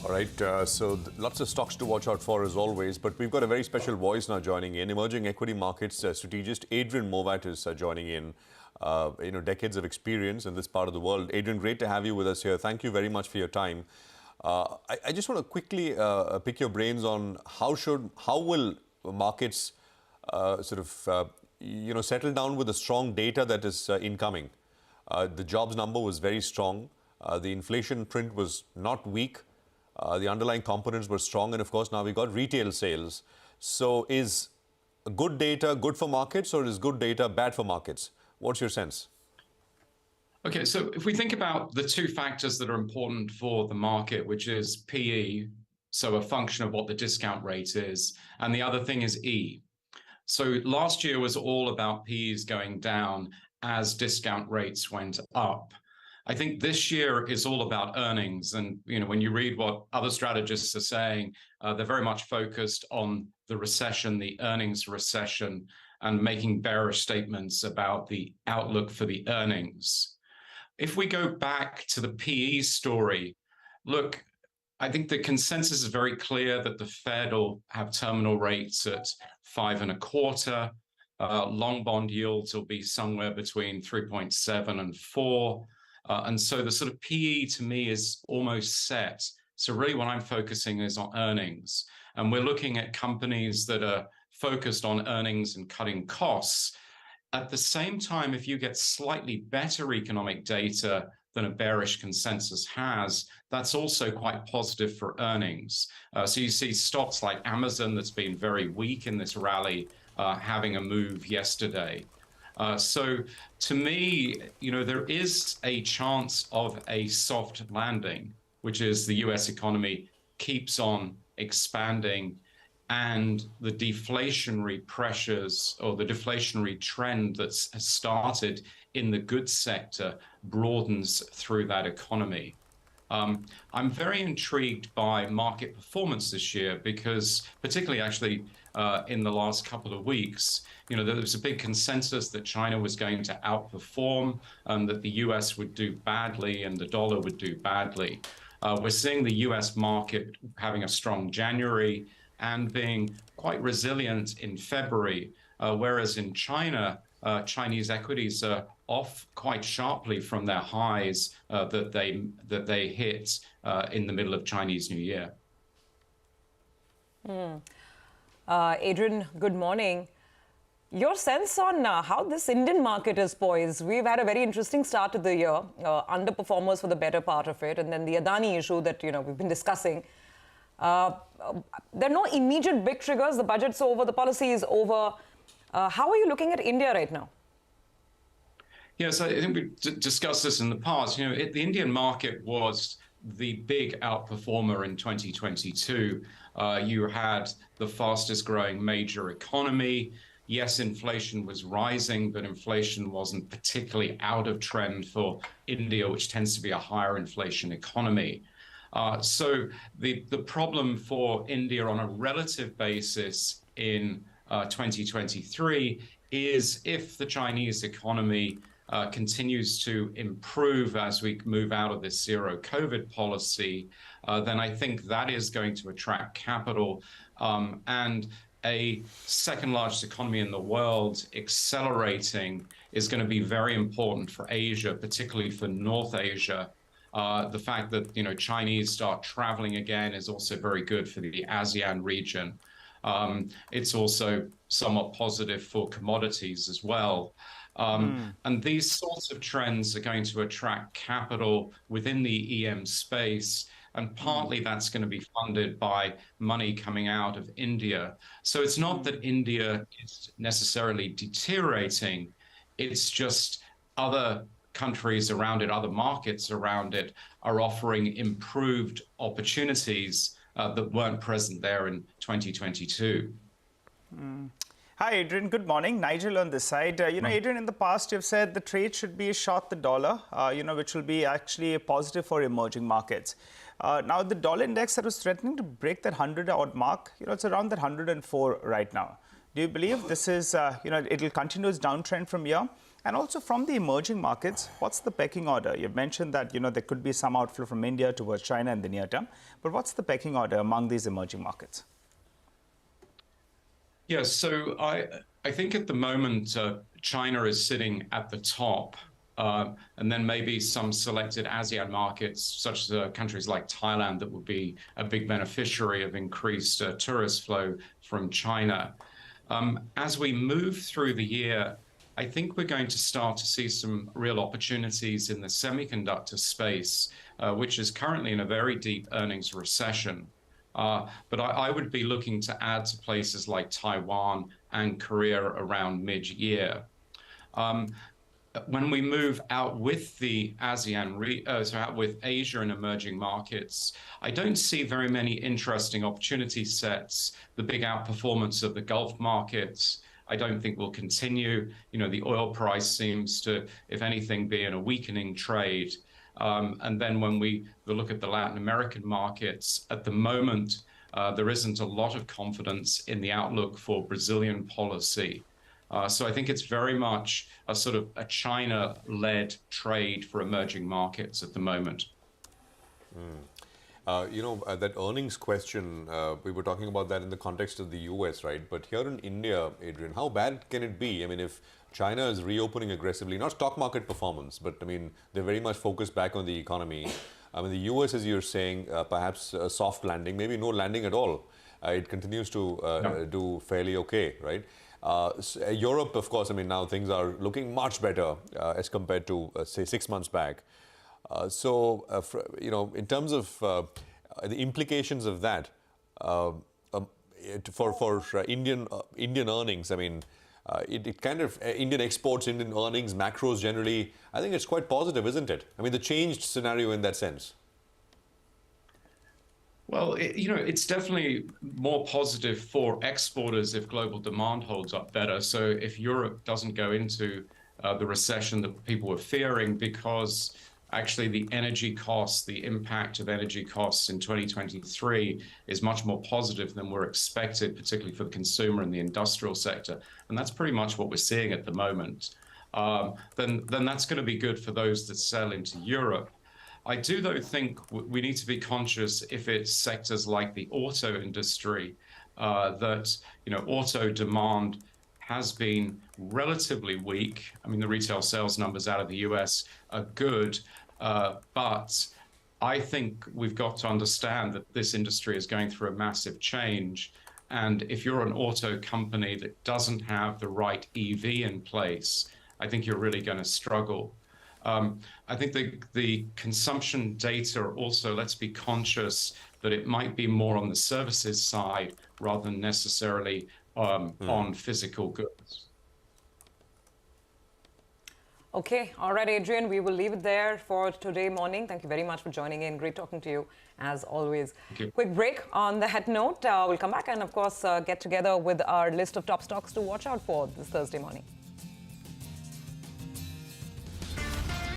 All right, lots of stocks to watch out for as always, but we've got a very special voice now joining in. Emerging equity markets strategist Adrian Mowat is joining in. Decades of experience in this part of the world. Adrian, great to have you with us here. Thank you very much for your time. I just want to quickly pick your brains on how will markets settle down with the strong data that is incoming. The jobs number was very strong. The inflation print was not weak. The underlying components were strong, and of course now we got retail sales. So is good data good for markets, or is good data bad for markets? What's your sense? Okay, so if we think about the two factors that are important for the market, which is PE, so a function of what the discount rate is, and the other thing is E. So last year was all about PEs going down as discount rates went up. I think this year is all about earnings. And when you read what other strategists are saying, they're very much focused on the recession, the earnings recession, and making bearish statements about the outlook for the earnings. If we go back to the PE story, look, I think the consensus is very clear that the Fed will have terminal rates at 5.25. Long bond yields will be somewhere between 3.7 and 4. And so the sort of PE to me is almost set. So really what I'm focusing is on earnings. And we're looking at companies that are focused on earnings and cutting costs. At the same time, if you get slightly better economic data than a bearish consensus has, that's also quite positive for earnings. So you see stocks like Amazon that's been very weak in this rally having a move yesterday. So to me, there is a chance of a soft landing, which is the US economy keeps on expanding and the deflationary pressures or the deflationary trend that has started in the goods sector broadens through that economy. I'm very intrigued by market performance this year because particularly actually in the last couple of weeks, there was a big consensus that China was going to outperform and that the US would do badly and the dollar would do badly. We're seeing the US market having a strong January and being quite resilient in February, whereas in China, Chinese equities are off quite sharply from their highs that they hit in the middle of Chinese New Year. Adrian, good morning. Your sense on how this Indian market is poised? We've had a very interesting start to the year, underperformers for the better part of it, and then the Adani issue that we've been discussing. There are no immediate big triggers. The budget's over, the policy is over. How are you looking at India right now? Yes, I think we've discussed this in the past. The Indian market was the big outperformer in 2022. You had the fastest growing major economy. Yes, inflation was rising, but inflation wasn't particularly out of trend for India, which tends to be a higher inflation economy. So the problem for India on a relative basis in 2023 is if the Chinese economy continues to improve as we move out of this zero COVID policy, then I think that is going to attract capital. And a second largest economy in the world accelerating is going to be very important for Asia, particularly for North Asia. The fact that Chinese start traveling again is also very good for the ASEAN region. It's also somewhat positive for commodities as well. And these sorts of trends are going to attract capital within the EM space, and partly that's going to be funded by money coming out of India. So it's not that India is necessarily deteriorating, it's just other countries around it, other markets around it are offering improved opportunities that weren't present there in 2022. Hi, Adrian. Good morning. Nigel on this side. Adrian, in the past, you've said the trade should be short the dollar, which will be actually a positive for emerging markets. Now, the dollar index that was threatening to break that 100-odd mark, it's around that 104 right now. Do you believe this is, it'll continue its downtrend from here? And also from the emerging markets, what's the pecking order? You've mentioned that there could be some outflow from India towards China in the near term, but what's the pecking order among these emerging markets? Yes, so I think at the moment China is sitting at the top, and then maybe some selected ASEAN markets, such as countries like Thailand, that would be a big beneficiary of increased tourist flow from China. As we move through the year, I think we're going to start to see some real opportunities in the semiconductor space, which is currently in a very deep earnings recession. But I would be looking to add to places like Taiwan and Korea around mid-year. When we move out with the ASEAN, so out with Asia and emerging markets, I don't see very many interesting opportunity sets. The big outperformance of the Gulf markets, I don't think will continue. The oil price seems to, if anything, be in a weakening trade. And then when we look at the Latin American markets, at the moment, there isn't a lot of confidence in the outlook for Brazilian policy. So I think it's very much a sort of a China-led trade for emerging markets at the moment. That earnings question, we were talking about that in the context of the US, right? But here in India, Adrian, how bad can it be? I mean, if China is reopening aggressively, not stock market performance, but I mean, they're very much focused back on the economy. I mean, the US, as you're saying, perhaps a soft landing, maybe no landing at all. It continues to do fairly okay, right? Europe, of course, I mean, now things are looking much better as compared to, say, 6 months back. In terms of the implications of that for Indian earnings, I mean, it kind of Indian exports, Indian earnings, macros generally, I think it's quite positive, isn't it? I mean, the changed scenario in that sense. Well, it's definitely more positive for exporters if global demand holds up better. So if Europe doesn't go into the recession that people were fearing, because actually the energy costs, the impact of energy costs in 2023 is much more positive than were expected, particularly for the consumer and the industrial sector. And that's pretty much what we're seeing at the moment. Then that's going to be good for those that sell into Europe. I do, though, think we need to be conscious if it's sectors like the auto industry, that auto demand has been relatively weak. I mean, the retail sales numbers out of the US are good, but I think we've got to understand that this industry is going through a massive change. And if you're an auto company that doesn't have the right EV in place, I think you're really going to struggle. I think the consumption data also, let's be conscious that it might be more on the services side rather than necessarily on physical goods. Okay. All right, Adrian, we will leave it there for today morning. Thank you very much for joining in. Great talking to you, as always. Quick break on that note. We'll come back and, of course, get together with our list of top stocks to watch out for this Thursday morning.